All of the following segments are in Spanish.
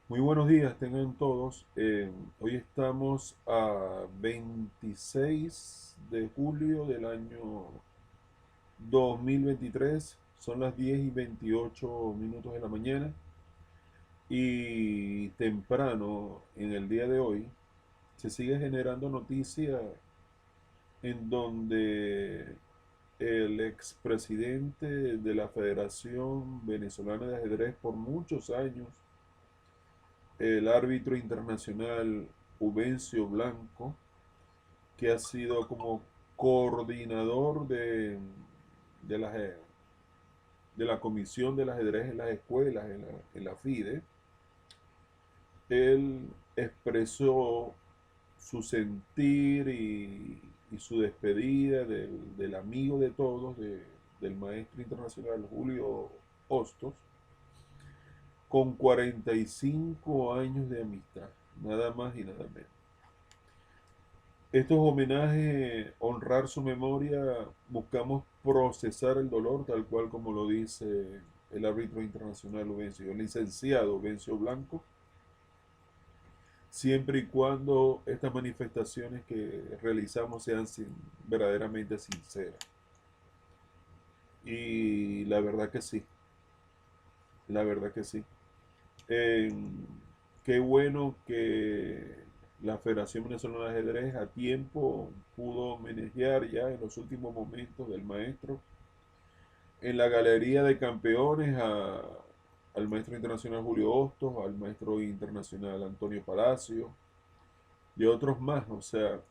Muy buenos días, tengan todos. Hoy estamos a 26 de julio del año 2023. Son las 10 y 28 minutos de la mañana. Y temprano en el día de hoy se sigue generando noticia en donde el expresidente de la Federación Venezolana de Ajedrez por muchos años, el árbitro internacional Ubencio Blanco, que ha sido como coordinador de, la, de la Comisión del Ajedrez en las escuelas, en la FIDE. Él expresó su sentir y su despedida del amigo de todos, del maestro internacional Julio Hostos, con 45 años de amistad, nada más y nada menos. Estos homenajes, honrar su memoria, buscamos procesar el dolor, tal cual como lo dice el árbitro internacional Ubencio, el licenciado Ubencio Blanco, siempre y cuando estas manifestaciones que realizamos sean verdaderamente sinceras. Y la verdad que sí, la verdad que sí. Eh, Qué bueno que la Federación Venezolana de Ajedrez a tiempo pudo homenajear ya en los últimos momentos del maestro en la galería de campeones al maestro internacional Julio Hostos, al maestro internacional Antonio Palacio y otros más. O sea,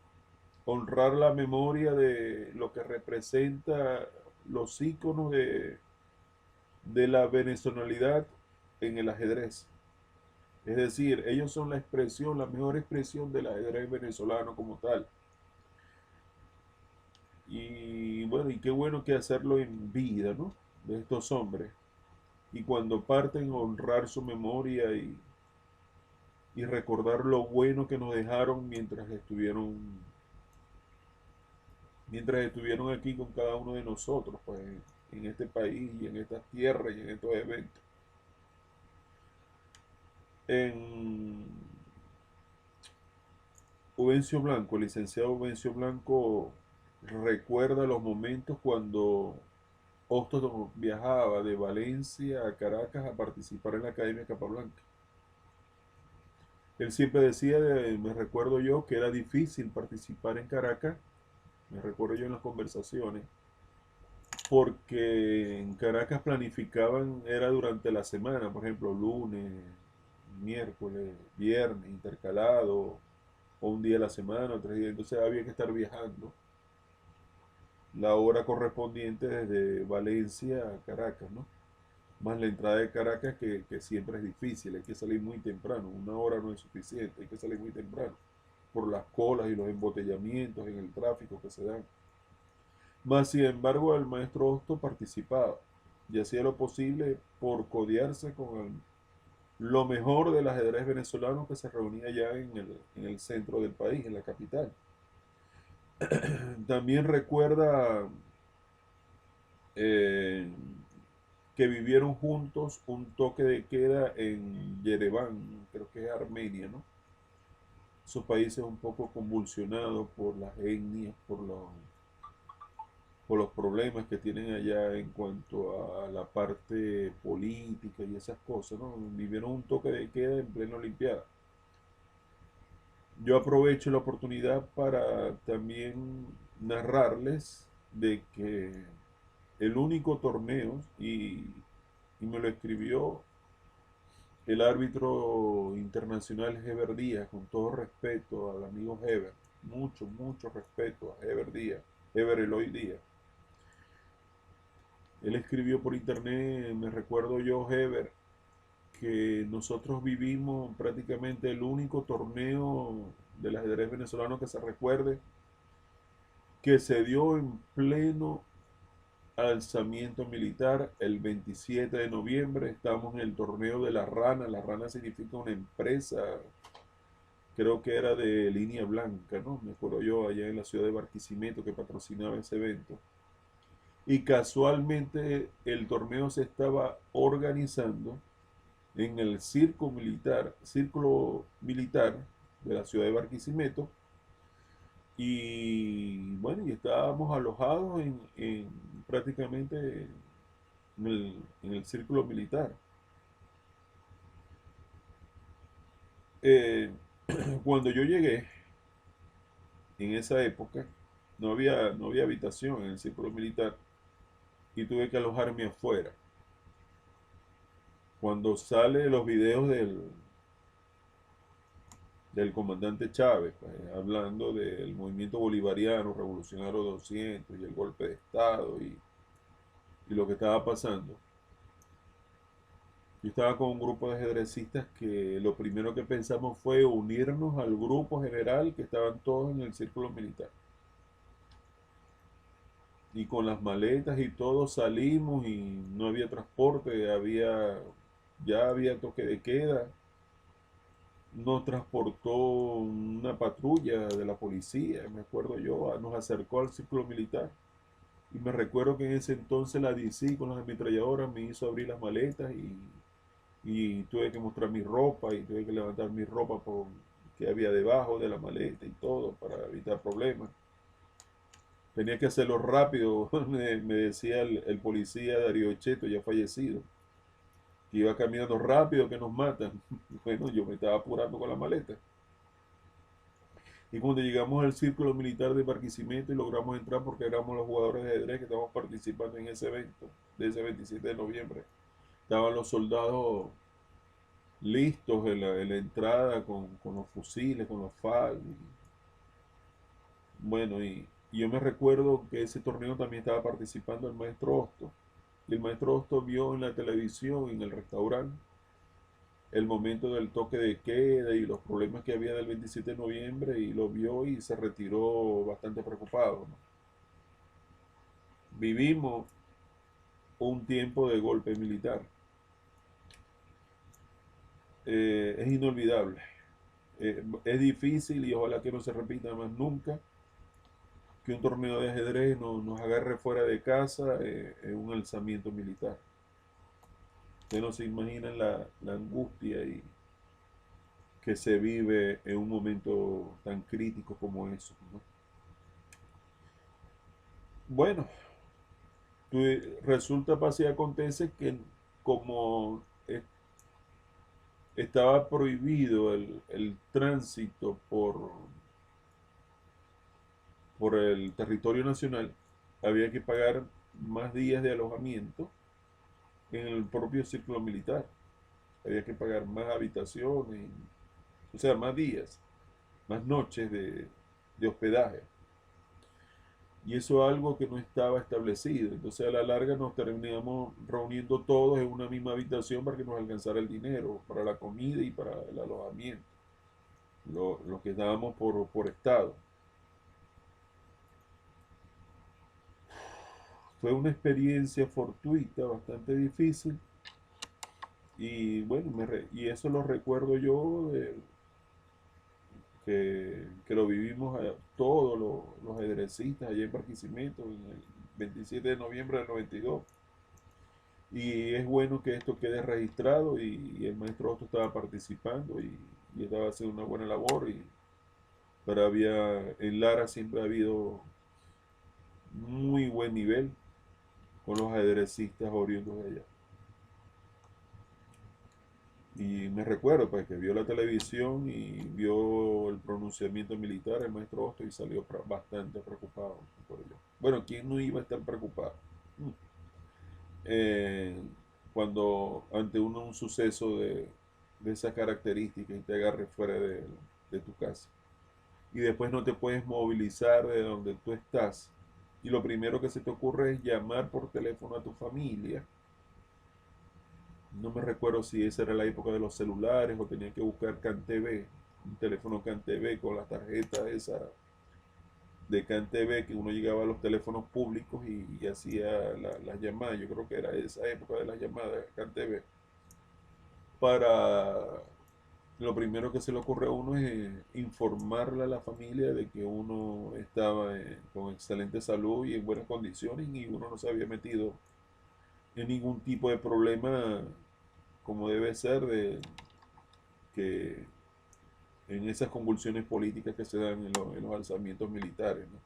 honrar la memoria de lo que representa los íconos de la venezolanidad en el ajedrez. Es decir, ellos son la expresión, la mejor expresión del ajedrez venezolano como tal. Y bueno, y qué bueno que hacerlo en vida, ¿no? De estos hombres. Y cuando parten, honrar su memoria y recordar lo bueno que nos dejaron mientras estuvieron aquí con cada uno de nosotros, pues en este país y en estas tierras y en estos eventos. En Ubencio Blanco, el licenciado Ubencio Blanco recuerda los momentos cuando Hostos viajaba de Valencia a Caracas a participar en la Academia Capablanca. Él siempre decía, me recuerdo yo, que era difícil participar en Caracas, me recuerdo yo en las conversaciones, porque en Caracas planificaban, era durante la semana, por ejemplo, lunes, miércoles, viernes, intercalado, o un día a la semana, o 3 días, entonces había que estar viajando la hora correspondiente desde Valencia a Caracas, ¿no? Más la entrada de Caracas que siempre es difícil, hay que salir muy temprano, una hora no es suficiente, hay que salir muy temprano, por las colas y los embotellamientos en el tráfico que se dan. Más sin embargo, el maestro Hosto participaba y hacía lo posible por codearse con lo mejor del ajedrez venezolano que se reunía allá en el centro del país, en la capital. También recuerda eh, que vivieron juntos un toque de queda en Yereván, creo que es Armenia, ¿no? Esos países un poco convulsionados por las etnias, por los problemas que tienen allá en cuanto a la parte política y esas cosas, ¿no? Vivieron un toque de queda en plena Olimpiada. Yo aprovecho la oportunidad para también narrarles de que el único torneo, y me lo escribió el árbitro internacional Heber Díaz, con todo respeto al amigo Heber, mucho, mucho respeto a Heber Díaz, Heber Eloy Díaz. Él escribió por internet, me recuerdo yo, Heber, que nosotros vivimos prácticamente el único torneo del ajedrez venezolano que se recuerde, que se dio en pleno alzamiento militar el 27 de noviembre. Estamos en el torneo de la Rana. La Rana significa una empresa, creo que era de línea blanca, ¿no? Me acuerdo yo, allá en la ciudad de Barquisimeto, que patrocinaba ese evento. Y casualmente el torneo se estaba organizando en el círculo militar de la ciudad de Barquisimeto. Y bueno, y estábamos alojados prácticamente en el círculo militar. Eh, Cuando yo llegué, en esa época, no había habitación en el círculo militar y tuve que alojarme afuera. Cuando sale los videos del comandante Chávez, pues, hablando del movimiento bolivariano, revolucionario 200 y el golpe de Estado y lo que estaba pasando. Yo estaba con un grupo de ajedrecistas que lo primero que pensamos fue unirnos al grupo general que estaban todos en el círculo militar. Y con las maletas y todo salimos y no había transporte, ya había toque de queda. Nos transportó una patrulla de la policía, me acuerdo yo, nos acercó al círculo militar. Y me recuerdo que en ese entonces la DC con las ametralladoras me hizo abrir las maletas y tuve que mostrar mi ropa y tuve que levantar mi ropa que había debajo de la maleta y todo para evitar problemas. Tenía que hacerlo rápido, me decía el policía Darío Cheto, ya fallecido, que iba caminando rápido, que nos matan. Bueno, yo me estaba apurando con la maleta. Y cuando llegamos al círculo militar de Barquisimeto y logramos entrar porque éramos los jugadores de ajedrez que estábamos participando en ese evento, de ese 27 de noviembre, estaban los soldados listos en la entrada con los fusiles, con los FAL. Bueno, y yo me recuerdo que ese torneo también estaba participando el maestro Hosto. Y el maestro Hosto vio en la televisión, en el restaurante, el momento del toque de queda y los problemas que había del 27 de noviembre y lo vio y se retiró bastante preocupado, ¿no? Vivimos un tiempo de golpe militar. Es inolvidable. Es difícil y ojalá que no se repita más nunca que un torneo de ajedrez nos agarre fuera de casa en un alzamiento militar. Ustedes no se imaginan la angustia que se vive en un momento tan crítico como eso, ¿no? Bueno, resulta, pasa y acontece que como estaba prohibido el tránsito por el territorio nacional, había que pagar más días de alojamiento en el propio círculo militar. Había que pagar más habitaciones, o sea, más días, más noches de hospedaje. Y eso es algo que no estaba establecido. Entonces a la larga nos terminamos reuniendo todos en una misma habitación para que nos alcanzara el dinero, para la comida y para el alojamiento, lo que dábamos por estado. Fue una experiencia fortuita, bastante difícil. Y bueno, y eso lo recuerdo yo, que lo vivimos todos los ajedrecistas allá en Barquisimeto en el 27 de noviembre del 92. Y es bueno que esto quede registrado y el maestro Otto estaba participando y estaba haciendo una buena labor. Pero en Lara siempre ha habido muy buen nivel con los ajedrecistas oriundos de allá. Y me recuerdo pues que vio la televisión y vio el pronunciamiento militar, el maestro Hosto, y salió bastante preocupado por ello. Bueno, ¿quién no iba a estar preocupado? Mm. Eh, Cuando ante un suceso de esas características y te agarre fuera de tu casa. Y después no te puedes movilizar de donde tú estás. Y lo primero que se te ocurre es llamar por teléfono a tu familia. No me recuerdo si esa era la época de los celulares o tenía que buscar CanTV, un teléfono CanTV con la tarjeta esa de CanTV que uno llegaba a los teléfonos públicos y hacía las llamadas. Yo creo que era esa época de las llamadas CanTV. Para lo primero que se le ocurre a uno es informarle a la familia de que uno estaba con excelente salud y en buenas condiciones y uno no se había metido en ningún tipo de problema como debe ser, que en esas convulsiones políticas que se dan en los alzamientos militares, ¿no?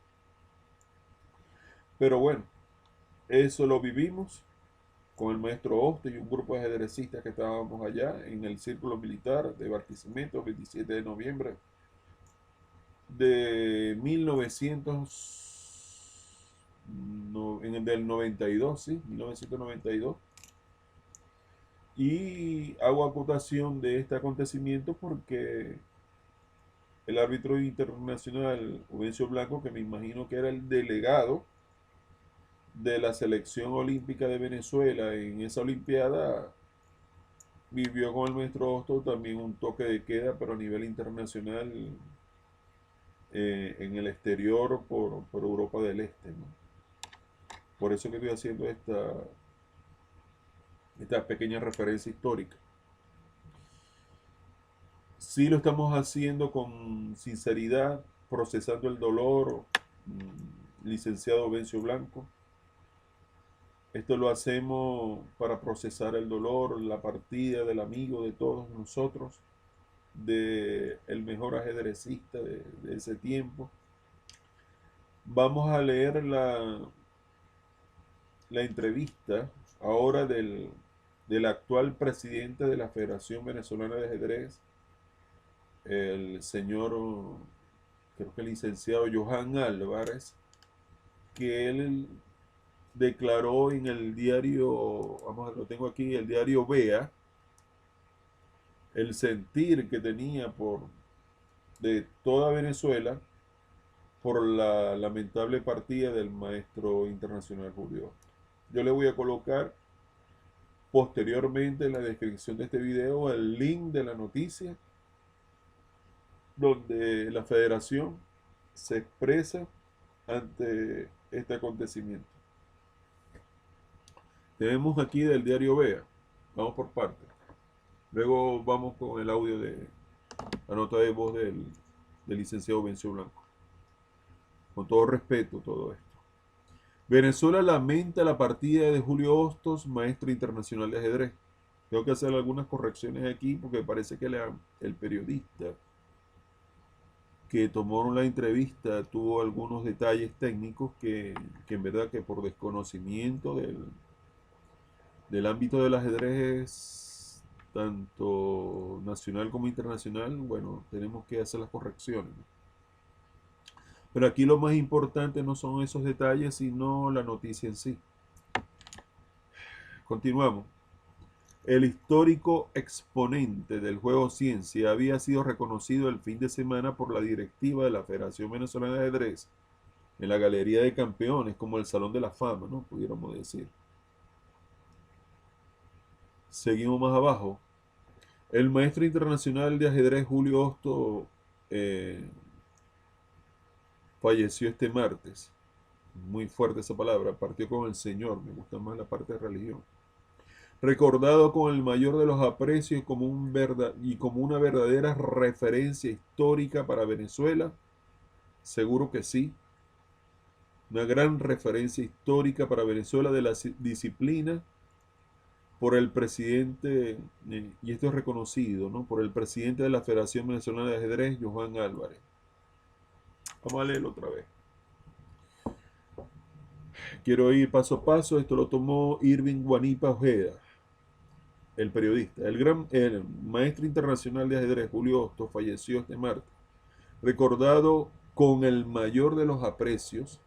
Pero bueno, eso lo vivimos con el maestro Hoste y un grupo de ajedrecistas que estábamos allá en el Círculo Militar de Barquisimeto, 27 de noviembre de 1900, del 92, sí, 1992. Y hago acotación de este acontecimiento porque el árbitro internacional, Ubencio Blanco, que me imagino que era el delegado de la selección olímpica de Venezuela en esa olimpiada, vivió con el maestro Hosto también un toque de queda, pero a nivel internacional, en el exterior por Europa del Este, ¿no? Por eso que estoy haciendo esta pequeña referencia histórica. Sí lo estamos haciendo con sinceridad, procesando el dolor, licenciado Vencio Blanco. Esto lo hacemos para procesar el dolor, la partida del amigo de todos nosotros, de el mejor ajedrecista de ese tiempo. Vamos a leer la entrevista ahora del actual presidente de la Federación Venezolana de Ajedrez, el señor, creo que el licenciado Johan Álvarez, que él declaró en el diario, vamos, lo tengo aquí, el diario Vea, el sentir que tenía de toda Venezuela por la lamentable partida del maestro internacional Julio. Yo le voy a colocar posteriormente en la descripción de este video el link de la noticia donde la federación se expresa ante este acontecimiento. Tenemos aquí del diario Vea. Vamos por partes. Luego vamos con el audio de la nota de voz del licenciado Vencio Blanco. Con todo respeto, todo esto. Venezuela lamenta la partida de Julio Hostos, maestro internacional de ajedrez. Tengo que hacer algunas correcciones aquí porque parece que el periodista que tomó la entrevista tuvo algunos detalles técnicos que en verdad que por desconocimiento del ámbito del ajedrez, tanto nacional como internacional, bueno, tenemos que hacer las correcciones. Pero aquí lo más importante no son esos detalles, sino la noticia en sí. Continuamos. El histórico exponente del juego ciencia había sido reconocido el fin de semana por la directiva de la Federación Venezolana de Ajedrez en la Galería de Campeones, como el Salón de la Fama, ¿no? Pudiéramos decir. Seguimos más abajo. El maestro internacional de ajedrez Julio Hosto falleció este martes. Muy fuerte esa palabra. Partió con el Señor. Me gusta más la parte de religión. Recordado con el mayor de los aprecios y como una verdadera referencia histórica para Venezuela. Seguro que sí. Una gran referencia histórica para Venezuela de la disciplina por el presidente, y esto es reconocido, ¿no? Por el presidente de la Federación Venezolana de Ajedrez, Johan Álvarez. Vamos a leerlo otra vez. Quiero ir paso a paso. Esto lo tomó Irving Guanipa Ojeda, el periodista. El maestro internacional de ajedrez, Julio Hostos, falleció este martes. Recordado con el mayor de los aprecios,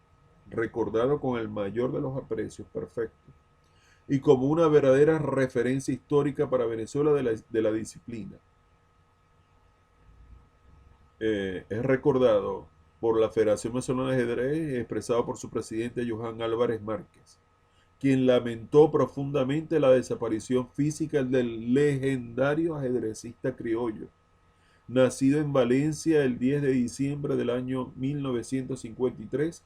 perfecto, y como una verdadera referencia histórica para Venezuela de la disciplina. Es recordado por la Federación Venezolana de Ajedrez, expresado por su presidente Johan Álvarez Márquez, quien lamentó profundamente la desaparición física del legendario ajedrecista criollo, nacido en Valencia el 10 de diciembre del año 1953,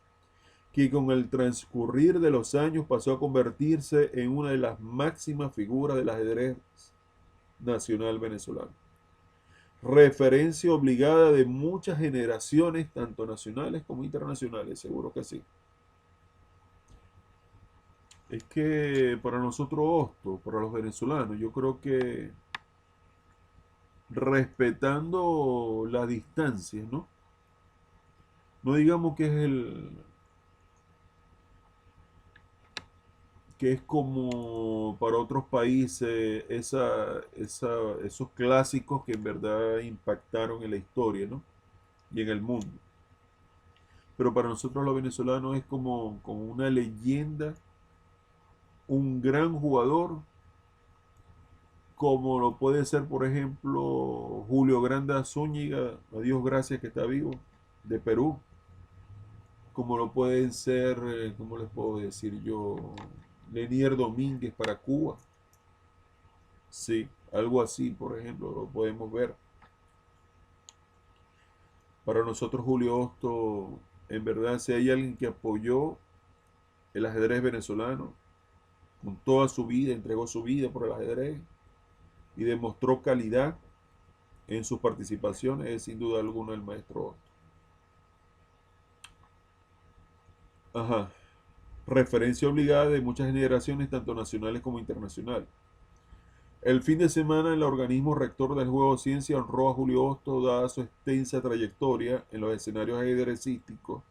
que con el transcurrir de los años pasó a convertirse en una de las máximas figuras del ajedrez nacional venezolano. Referencia obligada de muchas generaciones, tanto nacionales como internacionales, seguro que sí. Es que para nosotros, Hosto, para los venezolanos, yo creo que respetando las distancias, ¿no? No digamos que es que es como para otros países esos clásicos que en verdad impactaron en la historia, ¿no? Y en el mundo. Pero para nosotros los venezolanos es como una leyenda, un gran jugador, como lo puede ser, por ejemplo, Julio Granda Zúñiga, a Dios gracias que está vivo, de Perú, como lo pueden ser, ¿cómo les puedo decir yo? Lenier Domínguez para Cuba, sí, algo así, por ejemplo, lo podemos ver. Para nosotros, Julio Hosto, en verdad, si hay alguien que apoyó el ajedrez venezolano, con toda su vida, entregó su vida por el ajedrez y demostró calidad en sus participaciones, es sin duda alguna el maestro Hosto. Ajá. Referencia obligada de muchas generaciones, tanto nacionales como internacionales. El fin de semana, el organismo rector del Juego de Ciencia honró a Julio Hosto, dada su extensa trayectoria en los escenarios ajedrecísticos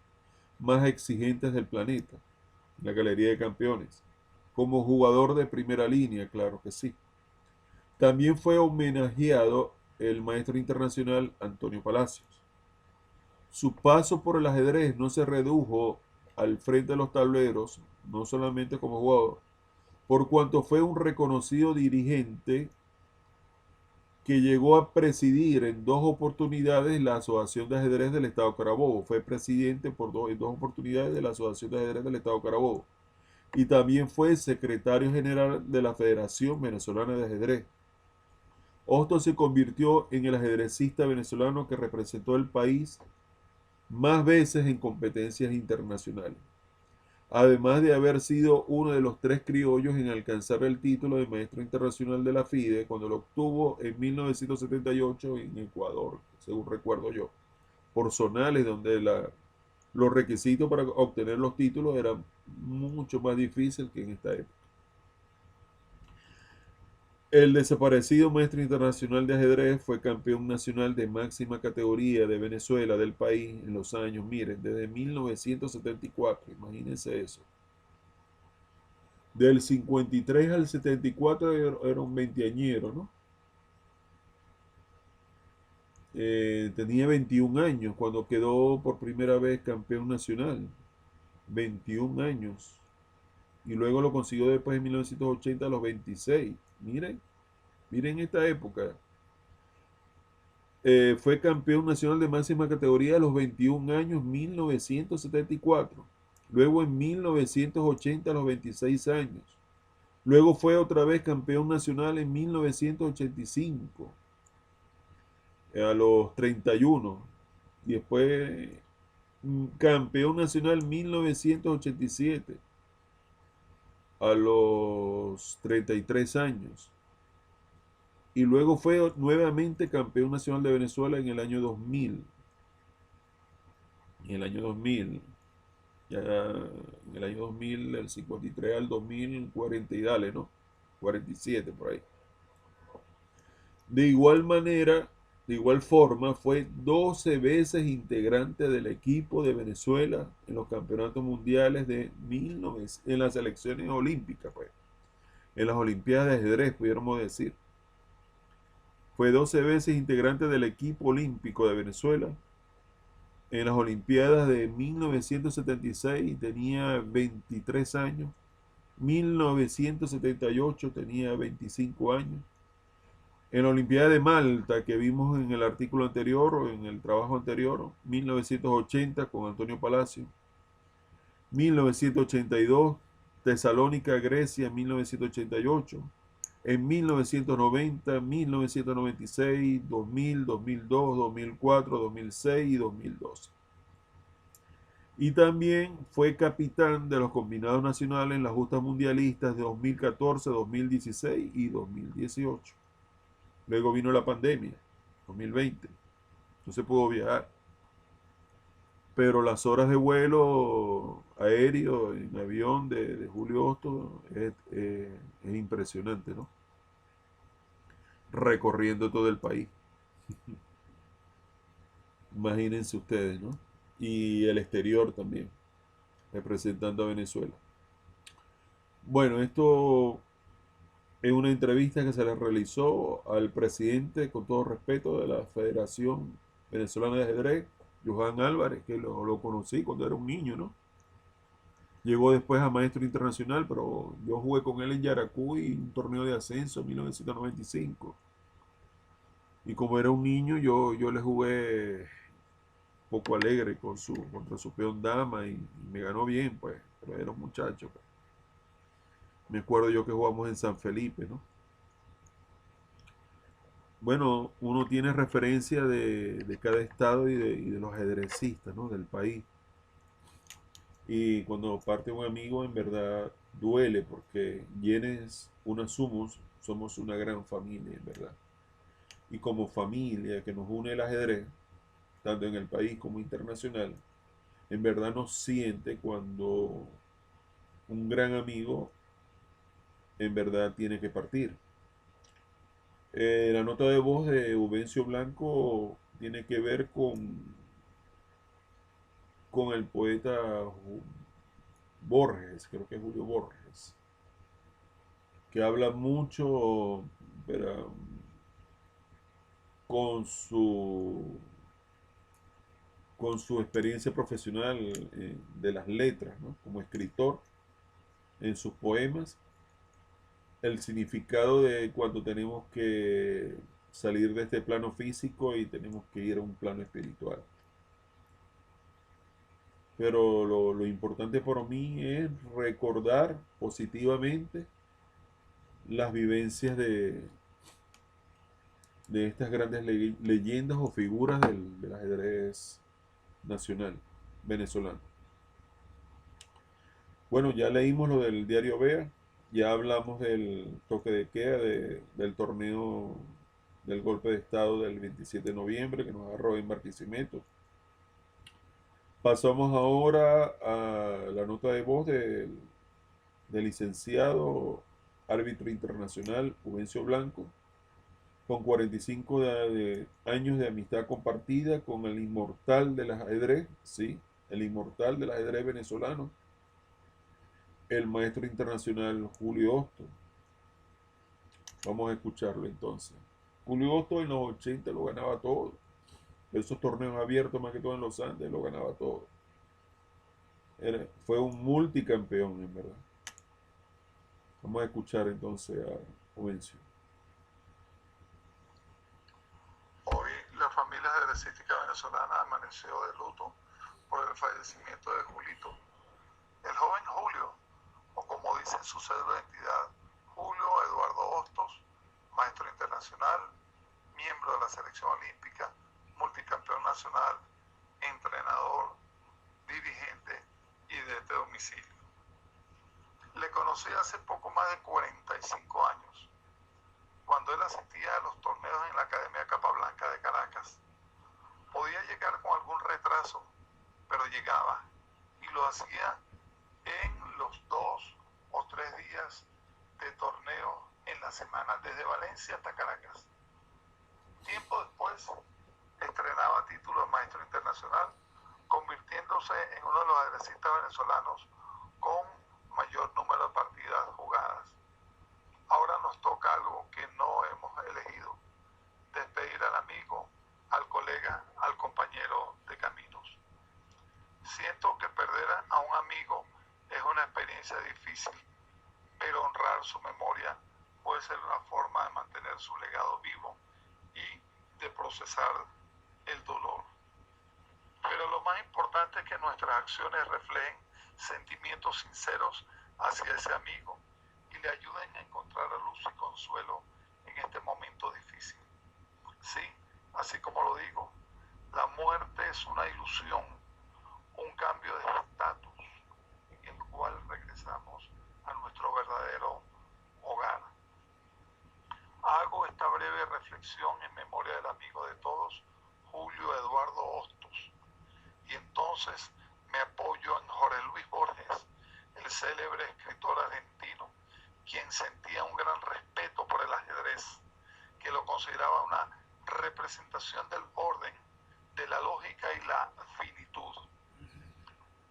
más exigentes del planeta, la Galería de Campeones, como jugador de primera línea, claro que sí. También fue homenajeado el maestro internacional Antonio Palacios. Su paso por el ajedrez no se redujo al frente de los tableros, no solamente como jugador, por cuanto fue un reconocido dirigente que llegó a presidir en dos oportunidades la Asociación de Ajedrez del Estado Carabobo. Fue presidente en dos oportunidades de la Asociación de Ajedrez del Estado Carabobo. Y también fue secretario general de la Federación Venezolana de Ajedrez. Hosto se convirtió en el ajedrecista venezolano que representó el país más veces en competencias internacionales, además de haber sido uno de los tres criollos en alcanzar el título de maestro internacional de la FIDE cuando lo obtuvo en 1978 en Ecuador, según recuerdo yo, por zonales donde los requisitos para obtener los títulos eran mucho más difíciles que en esta época. El desaparecido maestro internacional de ajedrez fue campeón nacional de máxima categoría de Venezuela del país en los años, miren, desde 1974, imagínense eso. Del 53 al 74 era un veinteañero, ¿no? Tenía 21 años cuando quedó por primera vez campeón nacional. 21 años. Y luego lo consiguió después en 1980 a los 26. Miren, miren esta época. Fue campeón nacional de máxima categoría a los 21 años, 1974. Luego en 1980 a los 26 años. Luego fue otra vez campeón nacional en 1985 a los 31. Y después campeón nacional 1987 a los 33 años. Y luego fue nuevamente campeón nacional de Venezuela en el año 2000. En el año 2000, ya en el año 2000, del 53 al 2040 y dale, ¿no? 47 por ahí. De igual manera, de igual forma, fue 12 veces integrante del equipo de Venezuela en los campeonatos mundiales de 1900, en las selecciones olímpicas, pues, en las Olimpiadas de ajedrez, pudiéramos decir. Fue 12 veces integrante del equipo olímpico de Venezuela. En las Olimpiadas de 1976 tenía 23 años. 1978 tenía 25 años. En la Olimpiada de Malta, que vimos en el artículo anterior o en el trabajo anterior, 1980 con Antonio Palacio. 1982, Tesalónica, Grecia, 1988. En 1990, 1996, 2000, 2002, 2004, 2006 y 2012. Y también fue capitán de los combinados nacionales en las justas mundialistas de 2014, 2016 y 2018. Luego vino la pandemia, 2020. No se pudo viajar. pero las horas de vuelo aéreo, en avión de Julio Hostos es impresionante, ¿no? Recorriendo todo el país. Imagínense ustedes, ¿no? Y el exterior también, representando a Venezuela. Bueno, esto es una entrevista que se le realizó al presidente, con todo respeto, de la Federación Venezolana de Ajedrez, Johan Álvarez, que lo conocí cuando era un niño, ¿no? Llegó después a maestro internacional, pero yo jugué con él en Yaracuy, un torneo de ascenso en 1995. Y como era un niño, yo le jugué poco alegre contra su peón dama y me ganó bien, pues, pero era un muchacho, pues. Me acuerdo yo que jugamos en San Felipe, ¿no? Bueno, uno tiene referencia de cada estado y de los ajedrecistas, ¿no? Del país. Y cuando parte un amigo, en verdad duele porque quienes una somos una gran familia, en verdad. Y como familia que nos une el ajedrez, tanto en el país como internacional, en verdad nos siente cuando un gran amigo en verdad tiene que partir. La nota de voz de Ubencio Blanco tiene que ver con el poeta Borges, creo que es Julio Borges, que habla mucho, pero, con su con su experiencia profesional de las letras, ¿no? Como escritor en sus poemas, el significado de cuando tenemos que salir de este plano físico y tenemos que ir a un plano espiritual. Pero lo importante para mí es recordar positivamente las vivencias de estas grandes leyendas o figuras del ajedrez nacional venezolano. Bueno, ya leímos lo del diario Vea, ya hablamos del toque de queda del torneo del golpe de Estado del 27 de noviembre que nos agarró en Barquisimeto. Pasamos ahora a la nota de voz del licenciado árbitro internacional Ubencio Blanco, con 45 años de amistad compartida con el inmortal del ajedrez, sí, el inmortal del ajedrez venezolano, el maestro internacional Julio Hostos. Vamos a escucharlo entonces. Julio Hostos en los 80 lo ganaba todo. Esos torneos abiertos, más que todo en los Andes, lo ganaba todo. Fue un multicampeón, en verdad. Vamos a escuchar entonces a Ovencio. Hoy la familia ajedrecística venezolana amaneció de luto por el fallecimiento de Julito. El joven Julio, o como dice en su cédula de identidad, Julio Eduardo Hostos, maestro internacional, miembro de la selección olímpica, multicampeón nacional, entrenador, dirigente y de domicilio. Le conocí hace poco más de 45 años, cuando él asistía a los torneos en la Academia Capablanca de Caracas. Podía llegar con algún retraso, pero llegaba y lo hacía en los 2 o 3 días de torneo en la semana, desde Valencia hasta Caracas. Tiempo después, estrenaba título de maestro internacional, convirtiéndose en uno de los ajedrecistas venezolanos con mayor número de partidas jugadas. Ahora nos toca algo que no hemos elegido: despedir al amigo, al colega, al compañero de caminos. Siento que perder a un amigo es una experiencia difícil, pero honrar su memoria puede ser una forma de mantener su legado vivo y de procesar el dolor. Pero lo más importante es que nuestras acciones reflejen sentimientos sinceros hacia ese amigo y le ayuden a encontrar luz y consuelo en este momento difícil. Sí, así como lo digo, la muerte es una ilusión, un cambio de estatus en el cual regresamos a nuestro verdadero hogar. Hago esta breve reflexión en memoria del amigo de todos, Julio Eduardo Hostos, y entonces entonces me apoyo en Jorge Luis Borges, el célebre escritor argentino, quien sentía un gran respeto por el ajedrez, que lo consideraba una representación del orden, de la lógica y la finitud.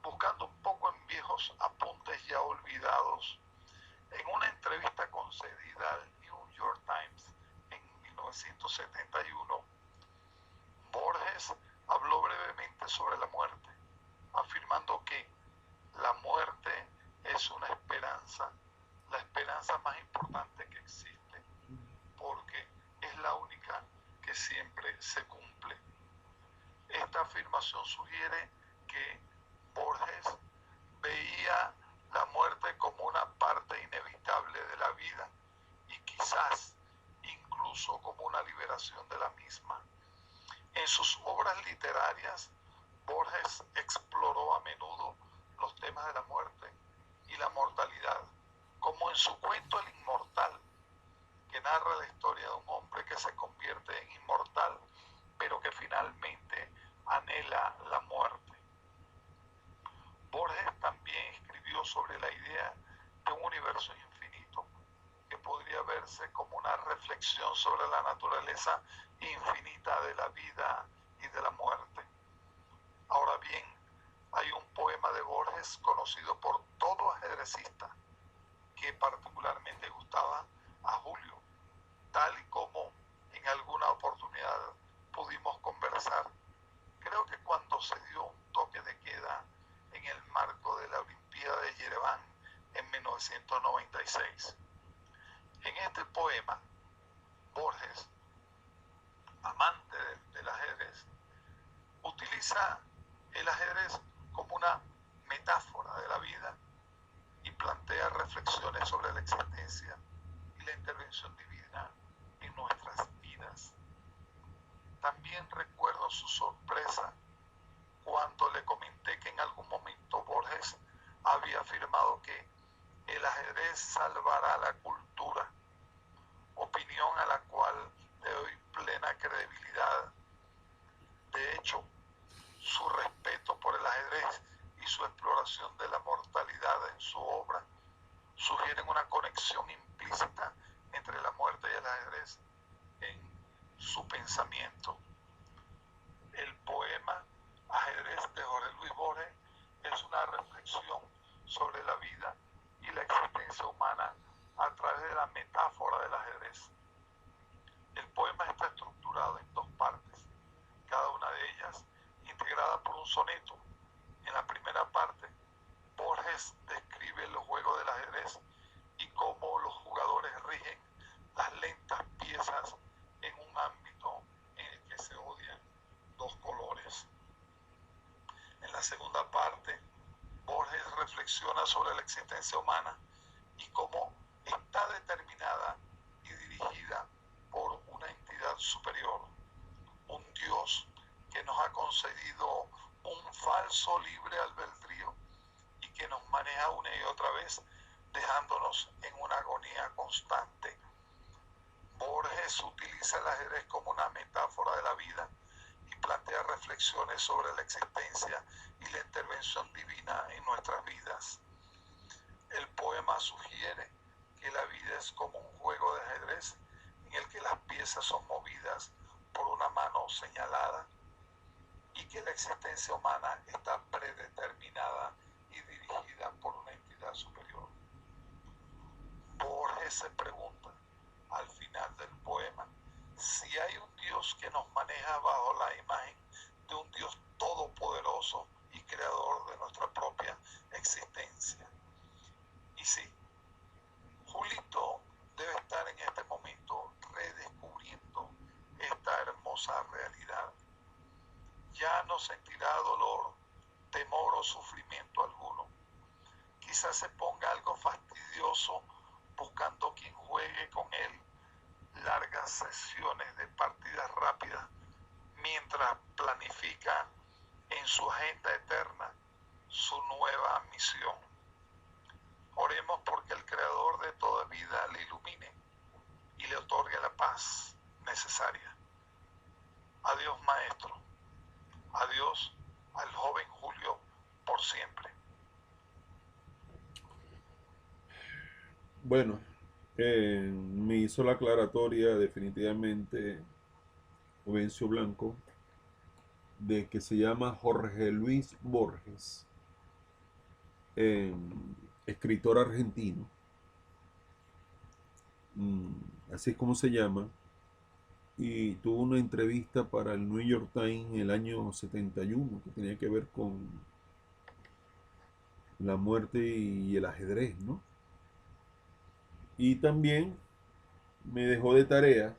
Buscando un poco en viejos apuntes ya olvidados, en una entrevista concedida al New York Times en 1971, Borges habló brevemente sobre la muerte, afirmando que la muerte es una esperanza, la esperanza más importante que existe, porque es la única que siempre se cumple. Esta afirmación sugiere que Borges veía la muerte como una parte inevitable de la vida y quizás incluso como una liberación de la misma. En sus obras literarias, Borges exploró a menudo los temas de la muerte y la mortalidad, como en su cuento El Inmortal, que narra la historia de un hombre que se convierte en inmortal, pero que finalmente anhela la muerte. Borges también escribió sobre la idea de un universo infinito, que podría verse como una reflexión sobre la naturaleza infinita de la vida y de la muerte. Ahora bien, hay un poema de Borges conocido por todo ajedrecista que particularmente gustaba a Julio, tal y como en alguna oportunidad pudimos conversar. Creo que cuando se dio un toque de queda en el marco de la Olimpiada de Yerevan en 1996. En este poema, Borges, amante del ajedrez, utiliza el ajedrez como una metáfora de la vida y plantea reflexiones sobre la existencia y la intervención divina en nuestras vidas. También recuerdo su sorpresa cuando le comenté que en algún momento Borges había afirmado que el ajedrez salvará la cultura, opinión a la cual le doy plena credibilidad. De hecho, su respeto por el ajedrez y su exploración de la mortalidad en su obra sugieren una conexión implícita entre la muerte y el ajedrez en su pensamiento. El poema Ajedrez de Jorge Luis Borges es una reflexión sobre la vida y la existencia humana a través de la metáfora del ajedrez. El poema está estructurado en dos partes, cada una de ellas integrada por un soneto. En la primera parte, Borges describe el juego del ajedrez y cómo los jugadores rigen las lentas piezas en un ámbito en el que se odian dos colores. En la segunda parte, Borges reflexiona sobre la existencia humana y cómo está determinada y dirigida por una entidad superior, un Dios que nos ha concedido un falso libre albedrío y que nos maneja una y otra vez, dejándonos en una agonía constante. Borges utiliza el ajedrez como una metáfora de la vida y plantea reflexiones sobre la existencia y la intervención divina en nuestras vidas. El poema sugiere que la vida es como un juego de ajedrez en el que las piezas son movidas por una mano señalada y que la existencia humana está predeterminada y dirigida por una entidad superior. Borges se pregunta al final del poema si hay un Dios que nos maneja bajo la imagen de un Dios todopoderoso y creador de nuestra propia existencia. Y sí, Julito debe estar en este momento redescubriendo esta hermosa realidad. Ya no sentirá dolor, temor o sufrimiento alguno. Quizás se ponga algo fastidioso buscando quien juegue con él largas sesiones de partidas rápidas mientras planifica en su agenda eterna su nueva misión. Oremos porque el Creador de toda vida le ilumine y le otorgue la paz necesaria. Adiós, maestro. Adiós al joven Julio por siempre. Bueno, me hizo la aclaratoria definitivamente Ovencio Blanco de que se llama Jorge Luis Borges, eh, escritor argentino, así es como se llama, y tuvo una entrevista para el New York Times en el año 71 que tenía que ver con la muerte y el ajedrez, ¿no? Y también me dejó de tarea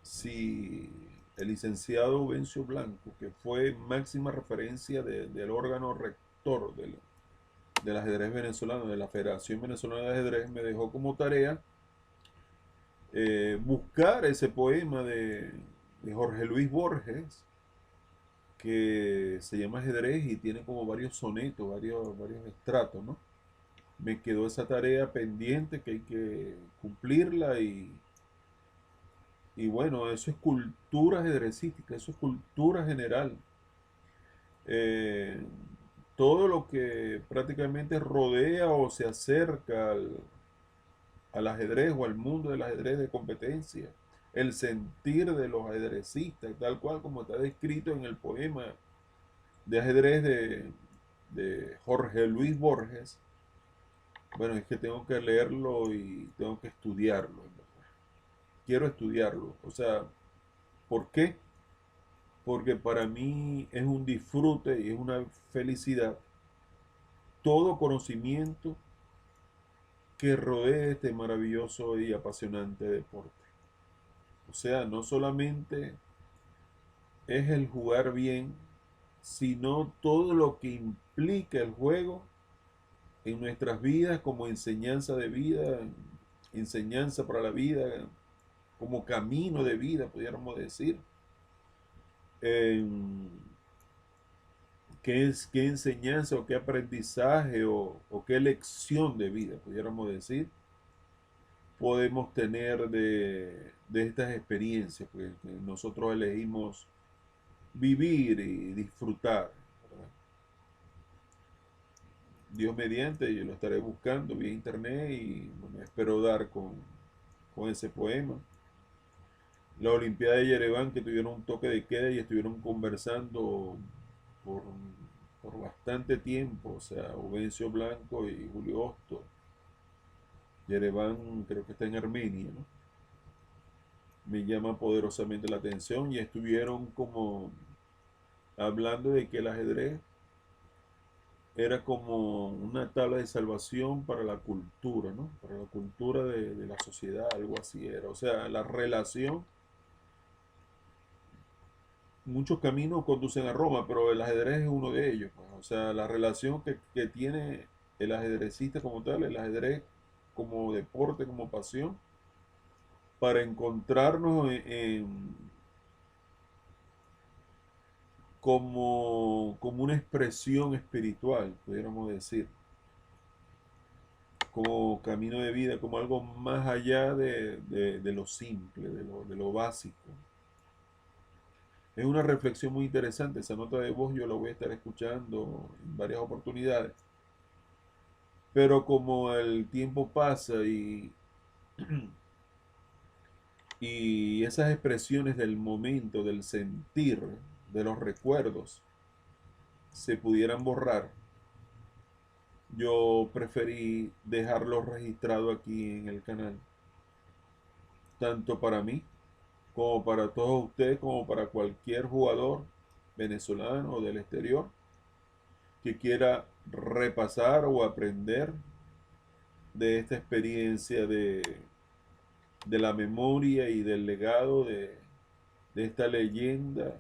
si el licenciado Vencio Blanco, que fue máxima referencia del órgano rector del ajedrez venezolano, de la Federación Venezolana de Ajedrez, me dejó como tarea buscar ese poema de Jorge Luis Borges, que se llama Ajedrez y tiene como varios sonetos, varios estratos, ¿no? Me quedó esa tarea pendiente que hay que cumplirla y bueno, eso es cultura ajedrecística, eso es cultura general. Eh, Todo lo que prácticamente rodea o se acerca al ajedrez o al mundo del ajedrez de competencia, el sentir de los ajedrecistas, tal cual como está descrito en el poema de ajedrez de Jorge Luis Borges. Bueno, es que tengo que leerlo y tengo que estudiarlo, en verdad. Quiero estudiarlo. O sea, ¿por qué? Porque para mí es un disfrute y es una felicidad todo conocimiento que rodee este maravilloso y apasionante deporte. O sea, no solamente es el jugar bien, sino todo lo que implica el juego en nuestras vidas como enseñanza de vida, enseñanza para la vida, como camino de vida, pudiéramos decir. En qué enseñanza o qué aprendizaje o qué lección de vida, pudiéramos decir, podemos tener de estas experiencias pues, que nosotros elegimos vivir y disfrutar, ¿verdad? Dios mediante, yo lo estaré buscando vía internet y bueno, espero dar con ese poema. La Olimpiada de Yereván, que tuvieron un toque de queda y estuvieron conversando por, por bastante tiempo, o sea, Ovencio Blanco y Julio Hosto. Yereván creo que está en Armenia, ¿no? Me llama poderosamente la atención y estuvieron como hablando de que el ajedrez era como una tabla de salvación para la cultura, ¿no? Para la cultura de la sociedad, algo así era. O sea, la relación, muchos caminos conducen a Roma, pero el ajedrez es uno de ellos, pues. O sea, la relación que tiene el ajedrecista como tal, el ajedrez como deporte, como pasión, para encontrarnos como una expresión espiritual, pudiéramos decir, como camino de vida, como algo más allá de lo simple, de lo básico. Es una reflexión muy interesante, esa nota de voz yo la voy a estar escuchando en varias oportunidades, pero como el tiempo pasa y esas expresiones del momento, del sentir, de los recuerdos, se pudieran borrar, yo preferí dejarlo registrado aquí en el canal, tanto para mí como para todos ustedes, como para cualquier jugador venezolano o del exterior que quiera repasar o aprender de esta experiencia de la memoria y del legado de esta leyenda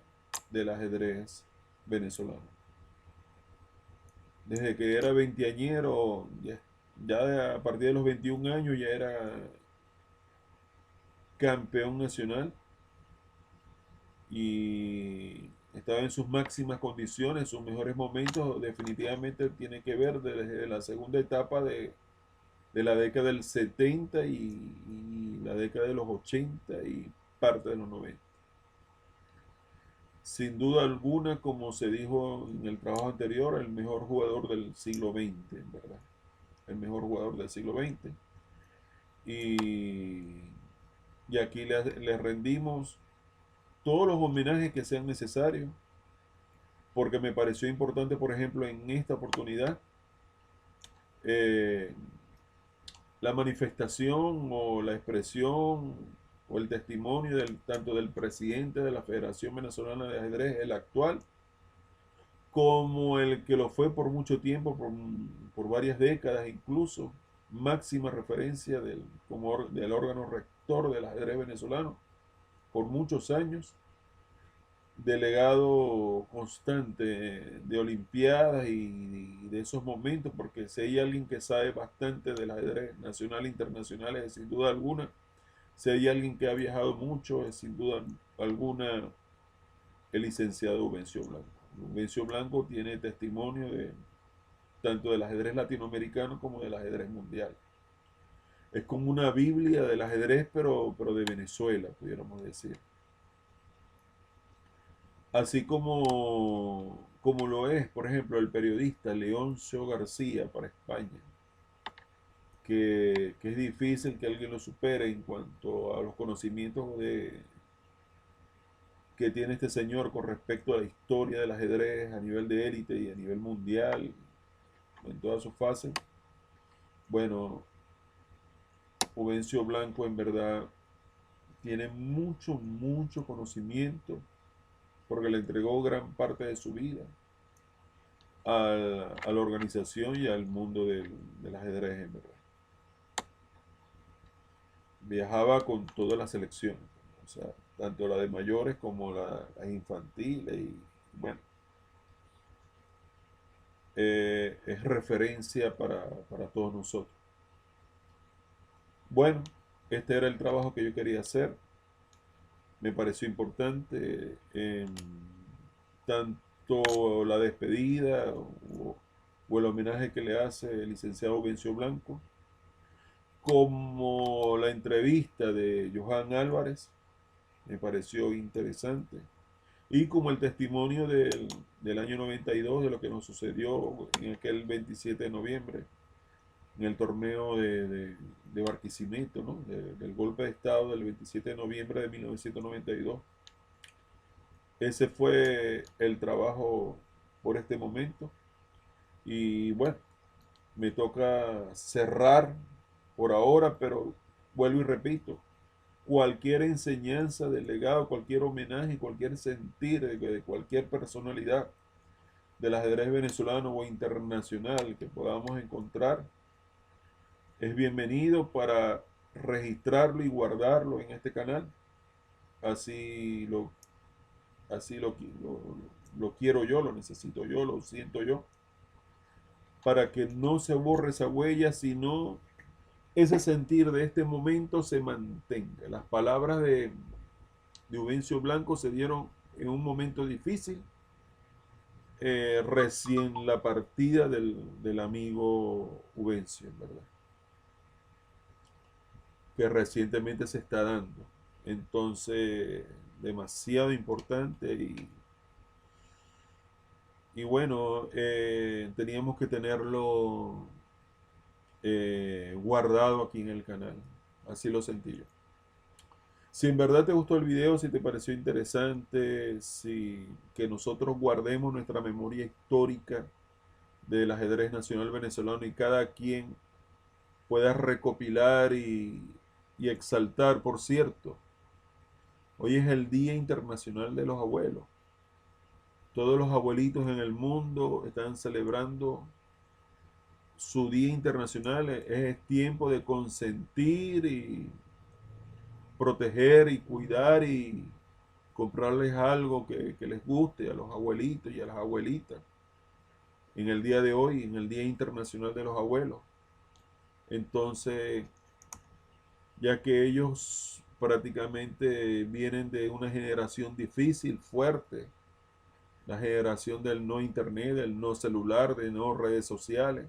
del ajedrez venezolano. Desde que era veinteañero, ya a partir de los 21 años ya era campeón nacional y estaba en sus máximas condiciones, sus mejores momentos, definitivamente tiene que ver desde la segunda etapa de la década del 70 y la década de los 80 y parte de los 90. sin duda alguna, como se dijo en el trabajo anterior, el mejor jugador del siglo XX, en verdad. El mejor jugador del siglo XX. Y, y aquí le rendimos todos los homenajes que sean necesarios, porque me pareció importante, por ejemplo, en esta oportunidad, eh, la manifestación o la expresión o el testimonio tanto del presidente de la Federación Venezolana de Ajedrez, el actual, como el que lo fue por mucho tiempo, por varias décadas incluso, máxima referencia del órgano rector del ajedrez venezolano por muchos años, delegado constante de Olimpiadas y de esos momentos, porque si hay alguien que sabe bastante del ajedrez nacional e internacional, es sin duda alguna. Si hay alguien que ha viajado mucho, es sin duda alguna el licenciado Vencio Blanco. Vencio Blanco tiene testimonio de tanto del ajedrez latinoamericano como del ajedrez mundial. Es como una Biblia del ajedrez, pero de Venezuela, pudiéramos decir. Así como lo es, por ejemplo, el periodista Leoncio García para España, que es difícil que alguien lo supere en cuanto a los conocimientos que tiene este señor con respecto a la historia del ajedrez a nivel de élite y a nivel mundial, en todas sus fases. Bueno, Juvencio Blanco en verdad tiene mucho conocimiento porque le entregó gran parte de su vida a la organización y al mundo del ajedrez, en verdad. Viajaba con todas las selecciones, o sea, tanto la de mayores como las infantiles, y bueno, es referencia para todos nosotros. Bueno, este era el trabajo que yo quería hacer. Me pareció importante tanto la despedida o el homenaje que le hace el licenciado Vencio Blanco, como la entrevista de Johan Álvarez, me pareció interesante, y como el testimonio del año 92 de lo que nos sucedió en aquel 27 de noviembre, en el torneo de Barquisimeto, ¿no? Del golpe de Estado del 27 de noviembre de 1992. Ese fue el trabajo por este momento. Y bueno, me toca cerrar por ahora, pero vuelvo y repito, cualquier enseñanza del legado, cualquier homenaje, cualquier sentir de cualquier personalidad del ajedrez venezolano o internacional que podamos encontrar, es bienvenido para registrarlo y guardarlo en este canal. Así lo quiero yo, lo necesito yo, lo siento yo, para que no se borre esa huella, sino ese sentir de este momento se mantenga. Las palabras de Juvencio Blanco se dieron en un momento difícil, recién la partida del amigo Juvencio, ¿verdad? Que recientemente se está dando. Entonces, demasiado importante y bueno, teníamos que tenerlo guardado aquí en el canal. Así lo sentí yo. Si en verdad te gustó el video, si te pareció interesante, si que nosotros guardemos nuestra memoria histórica del ajedrez nacional venezolano y cada quien pueda recopilar y exaltar. Por cierto, hoy es el Día Internacional de los Abuelos. Todos los abuelitos en el mundo están celebrando su Día Internacional. Es tiempo de consentir y proteger y cuidar y comprarles algo que les guste a los abuelitos y a las abuelitas en el día de hoy, en el Día Internacional de los Abuelos. Entonces, ya que ellos prácticamente vienen de una generación difícil, fuerte, la generación del no internet, del no celular, de no redes sociales,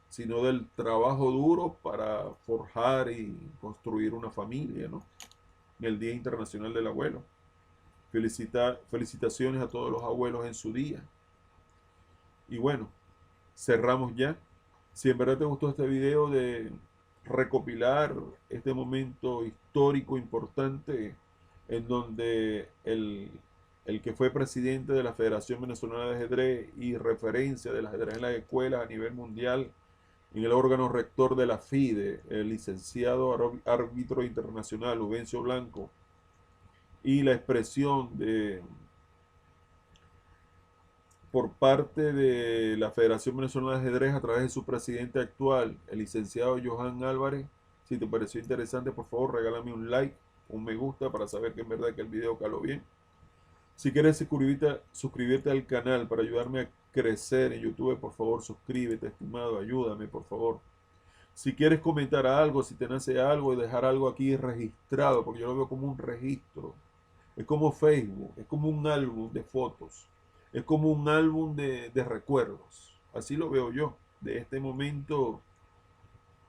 sino del trabajo duro para forjar y construir una familia, ¿no? En el Día Internacional del Abuelo. Felicitaciones a todos los abuelos en su día. Y bueno, cerramos ya. Si en verdad te gustó este video de recopilar este momento histórico importante en donde el que fue presidente de la Federación Venezolana de Ajedrez y referencia del ajedrez en las escuelas a nivel mundial, en el órgano rector de la FIDE, el licenciado árbitro internacional Ubencio Blanco, y la expresión por parte de la Federación Venezolana de Ajedrez a través de su presidente actual, el licenciado Johan Álvarez. Si te pareció interesante, por favor, regálame un like, un me gusta para saber que en verdad que el video caló bien. Si quieres suscribirte al canal para ayudarme a crecer en YouTube, por favor, suscríbete, estimado, ayúdame, por favor. Si quieres comentar algo, si te nace algo y dejar algo aquí registrado, porque yo lo veo como un registro. Es como Facebook, es como un álbum de fotos, es como un álbum de recuerdos. Así lo veo yo, de este momento,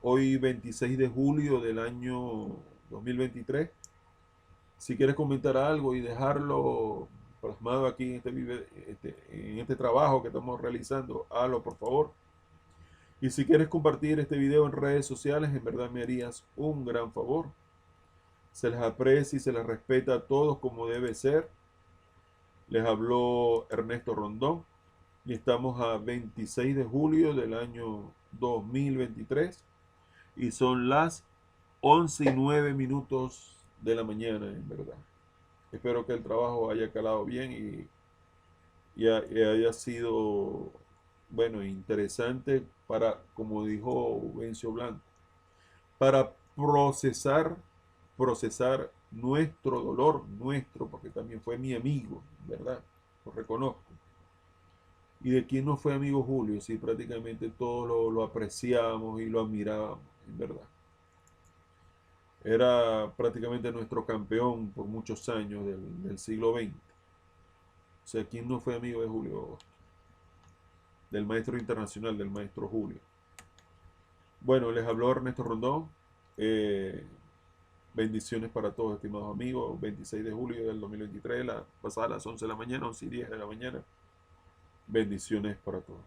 hoy 26 de julio del año 2023. Si quieres comentar algo y dejarlo plasmado aquí en en este trabajo que estamos realizando, hazlo por favor. Y si quieres compartir este video en redes sociales, en verdad me harías un gran favor. Se les aprecia y se les respeta a todos como debe ser. Les habló Ernesto Rondón y estamos a 26 de julio del año 2023 y son las 11:09 de la mañana, en verdad. Espero que el trabajo haya calado bien y haya sido, bueno, interesante para, como dijo Vencio Blanco, para procesar nuestro dolor, porque también fue mi amigo, ¿verdad? Lo reconozco. ¿Y de quién no fue amigo Julio? Sí, prácticamente todos lo apreciábamos y lo admirábamos, en verdad. Era prácticamente nuestro campeón por muchos años del siglo XX. O sea, ¿quién no fue amigo de Julio Agosto? Del maestro internacional, del maestro Julio. Bueno, les habló Ernesto Rondón. Bendiciones para todos, estimados amigos. 26 de julio del 2023, pasada las 11 de la mañana, 11:10 de la mañana. Bendiciones para todos.